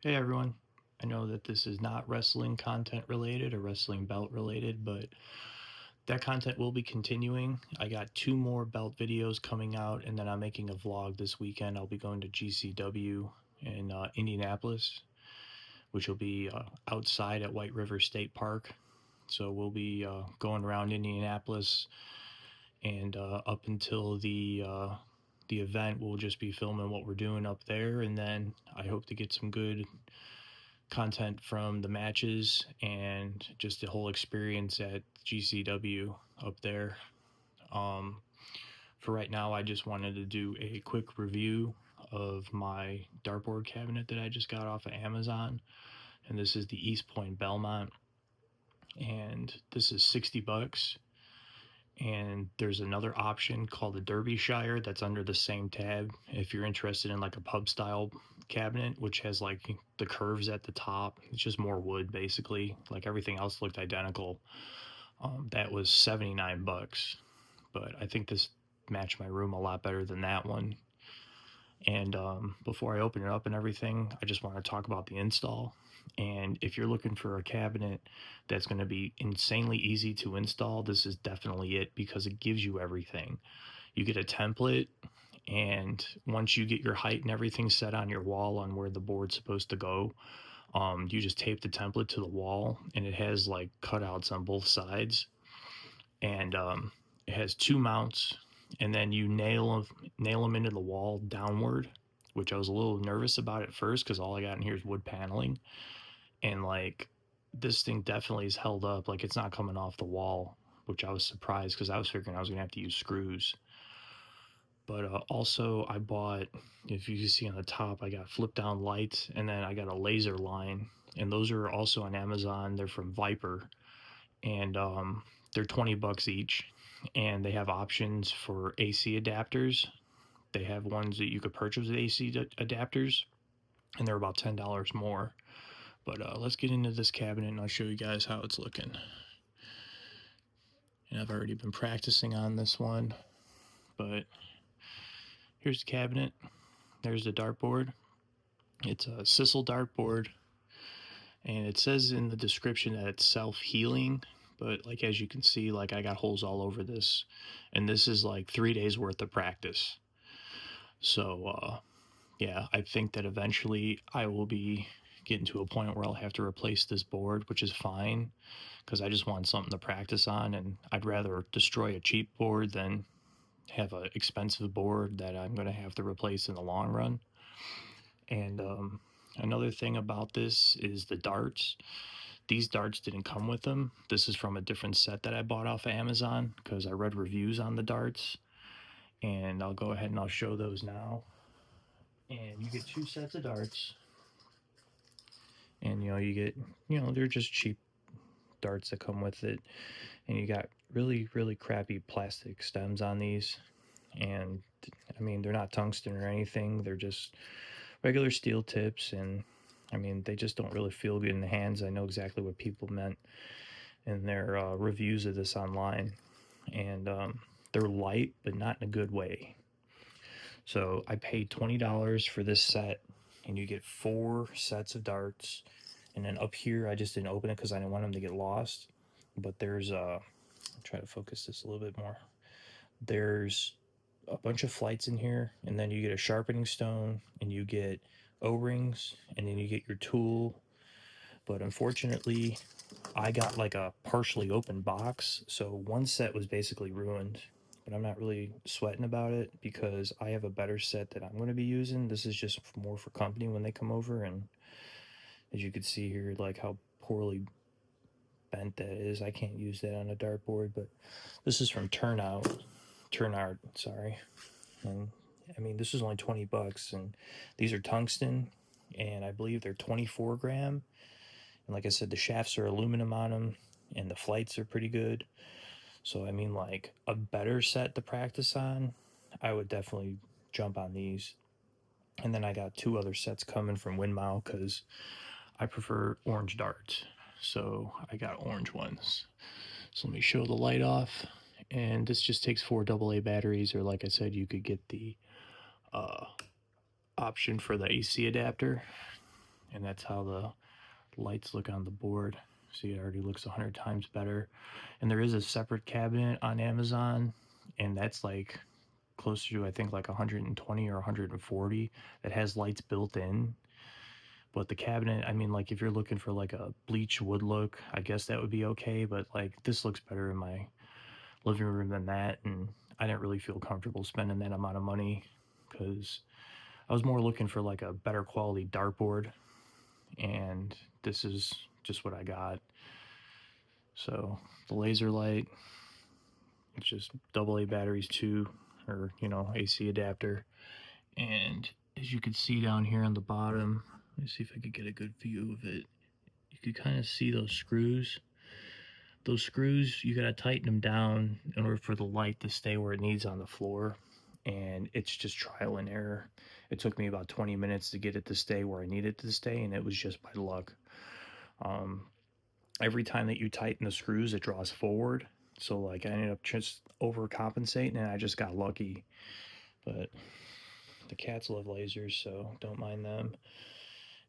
Hey everyone. I know that this is not wrestling content related or wrestling belt related, but that content will be continuing. I got two more belt videos coming out, and then I'm making a vlog this weekend. I'll be going to GCW in Indianapolis, which will be outside at White River State Park. So we'll be going around Indianapolis, and up until the event, we'll just be filming what we're doing up there, and then I hope to get some good content from the matches and just the whole experience at GCW up there. Um, for right now, I just wanted to do a quick review of my dartboard cabinet that I just got off of Amazon. And this is the Eastpoint Belmont. And this is 60 bucks. And there's another option called the Derbyshire that's under the same tab. If you're interested in like a pub style cabinet, which has like the curves at the top, it's just more wood basically. Like everything else looked identical. That was 79 bucks, but I think this matched my room a lot better than that one. And before I open it up and everything, I just want to talk about the install. And if you're looking for a cabinet that's going to be insanely easy to install, this is definitely it because it gives you everything. You get a template, and once you get your height and everything set on your wall on where the board's supposed to go, you just tape the template to the wall, and it has like cutouts on both sides. And it has two mounts, and then you nail them into the wall downward, which I was a little nervous about at first because all I got in here is wood paneling, and like this thing definitely is held up, like it's not coming off the wall, which I was surprised because I was figuring I was gonna have to use screws. But also I bought, if you can see on the top, I got flip down lights, and then I got a laser line, and those are also on Amazon. They're from Viper, and they're 20 bucks each, and they have options for AC adapters. They have ones that you could purchase with AC adapters, and they're about $10 more. But let's get into this cabinet, and I'll show you guys how it's looking. And I've already been practicing on this one, but here's the cabinet. There's the dartboard. It's a sisal dartboard, and it says in the description that it's self-healing, but like as you can see, like I got holes all over this, and this is like 3 days worth of practice. So yeah, I think that eventually I will be getting to a point where I'll have to replace this board, which is fine because I just want something to practice on, and I'd rather destroy a cheap board than have an expensive board that I'm going to have to replace in the long run. And another thing about this is the darts. These darts didn't come with them. This is from a different set that I bought off of Amazon because I read reviews on the darts, and I'll go ahead and I'll show those now. And you get two sets of darts, and you get, they're just cheap darts that come with it, and you got really crappy plastic stems on these. And I mean, they're not tungsten or anything, they're just regular steel tips, and I mean, they just don't really feel good in the hands. I know exactly what people meant in their reviews of this online, and they're light but not in a good way. So I paid $20 for this set, and you get 4 sets of darts. And then up here, I just didn't open it because I didn't want them to get lost. But there's I'll try to focus this a little bit more. There's a bunch of flights in here, and then you get a sharpening stone, and you get O-rings, and then you get your tool. But unfortunately, I got like a partially open box, so one set was basically ruined. But I'm not really sweating about it because I have a better set that I'm going to be using. This is just more for company when they come over, and as you can see here, like how poorly bent that is. I can't use that on a dartboard, but this is from Turnard, sorry. And I mean, this is only 20 bucks, and these are tungsten, and I believe they're 24 gram. And like I said, the shafts are aluminum on them, and the flights are pretty good. So I mean, like a better set to practice on, I would definitely jump on these. And then I got 2 other sets coming from Windmile because I prefer orange darts. So I got orange ones. So let me show the light off. And this just takes 4 AA batteries, or like I said, you could get the uh, option for the AC adapter. and that's how the lights look on the board. See, it already looks 100 times better. And there is a separate cabinet on Amazon, and that's like closer to, I think, like 120 or 140 that has lights built in. But the cabinet, I mean, like if you're looking for like a bleach wood look, I guess that would be okay. But like this looks better in my living room than that. And I didn't really feel comfortable spending that amount of money because I was more looking for like a better quality dartboard. And this is just what I got. So the laser light, it's just AA batteries too, or AC adapter. And as you can see down here on the bottom, let me see if I could get a good view of it. You could kind of see those screws. Those screws, you gotta tighten them down in order for the light to stay where it needs on the floor. And it's just trial and error. It took me about 20 minutes to get it to stay where I needed it to stay, and it was just by luck. Um, every time that you tighten the screws, it draws forward. So like I ended up just overcompensating, and I just got lucky. But the cats love lasers, so don't mind them.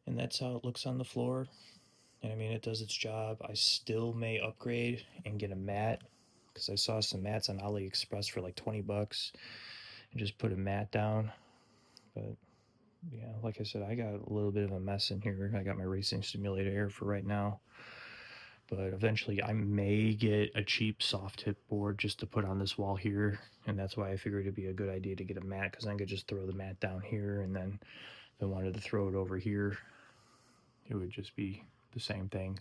And that's how it looks on the floor. And I mean, it does its job. I still may upgrade and get a mat because I saw some mats on AliExpress for like 20 bucks and just put a mat down. But yeah, like I said, I got a little bit of a mess in here. I got my racing simulator here for right now. But eventually I may get a cheap soft tip board just to put on this wall here. And that's why I figured it'd be a good idea to get a mat, because I could just throw the mat down here, and then if I wanted to throw it over here, it would just be the same thing.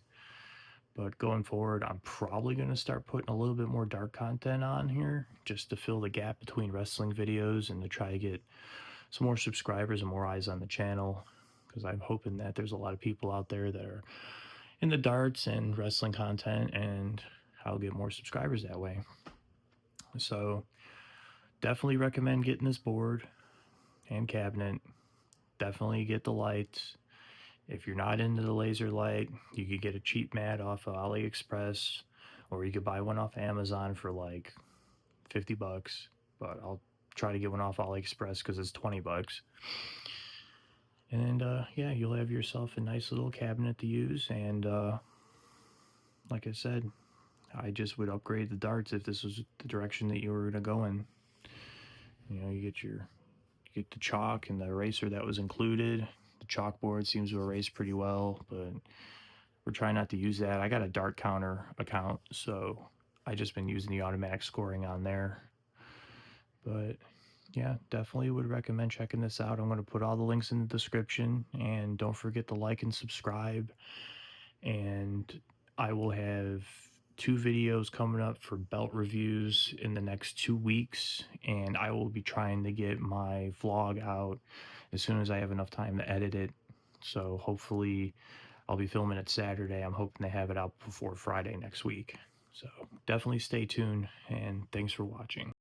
But going forward, I'm probably going to start putting a little bit more dark content on here just to fill the gap between wrestling videos and to try to get some more subscribers and more eyes on the channel, because I'm hoping that there's a lot of people out there that are in the darts and wrestling content, and I'll get more subscribers that way. So definitely recommend getting this board and cabinet. Definitely get the lights. If you're not into the laser light, you could get a cheap mat off of AliExpress, or you could buy one off Amazon for like 50 bucks. But I'll try to get one off AliExpress because it's 20 bucks. And yeah, you'll have yourself a nice little cabinet to use. And like I said, I just would upgrade the darts if this was the direction that you were going to go in. You get the chalk and the eraser that was included. The chalkboard seems to erase pretty well, but we're trying not to use that. I got a dart counter account, so I just been using the automatic scoring on there. But yeah, definitely would recommend checking this out. I'm going to put all the links in the description, and don't forget to like and subscribe. And I will have 2 videos coming up for belt reviews in the next 2 weeks, and I will be trying to get my vlog out as soon as I have enough time to edit it. So hopefully I'll be filming it Saturday. I'm hoping to have it out before Friday next week. So definitely stay tuned, and thanks for watching.